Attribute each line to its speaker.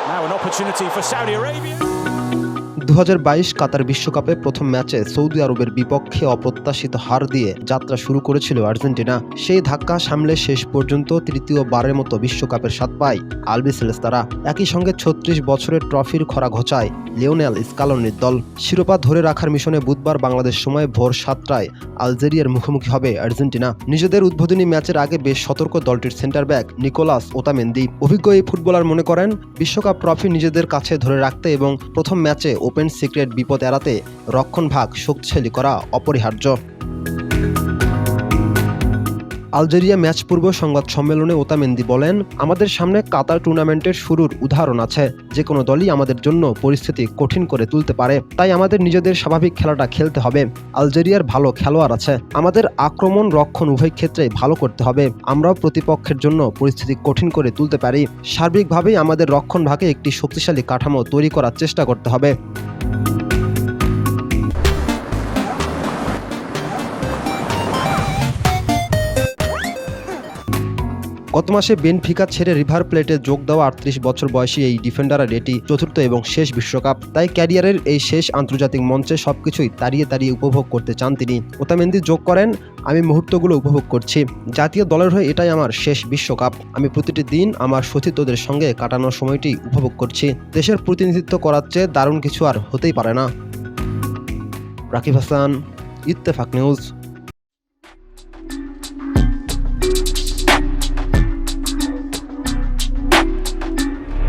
Speaker 1: Now an opportunity for Saudi Arabia.
Speaker 2: 2022 কাতার বিশ্বকাপে প্রথম ম্যাচে সৌদি আরবের বিপক্ষে অপ্রত্যাশিত হার দিয়ে যাত্রা শুরু করেছিল আর্জেন্টিনা। সেই ধাক্কা সামলে শেষ পর্যন্ত তৃতীয়বারের মতো বিশ্বকাপের স্বাদ পায় আলবিসেলেস্তারা। একই সঙ্গে 36 বছরের ট্রফির খরা ঘোচায় লিওনেল স্কালোনির দল। শিরোপা ধরে রাখার মিশনে বুধবার বাংলাদেশ সময় ভোর 7টায় আলজেরিয়ার মুখোমুখি হবে আর্জেন্টিনা। নিজেদের উদ্বোধনী ম্যাচের আগে বেশ সতর্ক দলটির সেন্টার ব্যাক নিকোলাস ওতামেন্দি। অভিজ্ঞ এই ফুটবলার মনে করেন, বিশ্বকাপ ট্রফি নিজেদের কাছে ধরে রাখতে এবং প্রথম ম্যাচে ওপেন সিক্রেট বিপদ এড়াতে রক্ষণভাগ শক্তিশালী করা অপরিহার্য। আলজেরিয়া ম্যাচ পূর্ব সংবাদ সম্মেলনে ওতামেন্দি বলেন, আমাদের সামনে কাতার টুর্নামেন্টের শুরুর উদাহরণ আছে। যে কোনো দলই আমাদের জন্য পরিস্থিতি কঠিন করে তুলতে পারে, তাই আমাদের নিজেদের স্বাভাবিক খেলাটা খেলতে হবে। আলজেরিয়ার ভালো খেলোয়াড় আছে, আমাদের আক্রমণ রক্ষণ উভয় ক্ষেত্রে ভালো করতে হবে। আমরাও প্রতিপক্ষের জন্য পরিস্থিতি কঠিন করে তুলতে পারি। সার্বিকভাবেই আমাদের রক্ষণ ভাগে একটি শক্তিশালী কাঠামো তৈরি করার চেষ্টা করতে হবে। গত মাসে বেনফিকা ছেড়ে রিভার প্লেটে যোগ দেওয়া 38 বছর বয়সী এই ডিফেন্ডারের এটি চতুর্থ এবং শেষ বিশ্বকাপ। তাই ক্যারিয়ারের এই শেষ আন্তর্জাতিক মঞ্চে সবকিছুই তাড়িয়ে তাড়িয়ে উপভোগ করতে চান তিনি। ওতামেন্দি যোগ করেন, আমি মুহূর্তগুলো উপভোগ করছি। জাতীয় দলের হয়ে এটাই আমার শেষ বিশ্বকাপ। আমি প্রতিটি দিন আমার সতীর্থদের সঙ্গে কাটানোর সময়টি উপভোগ করছি। দেশের প্রতিনিধিত্ব করার চেয়ে দারুণ কিছু আর হতেই পারে না। রাকিব হাসান, ইত্তেফাক নিউজ।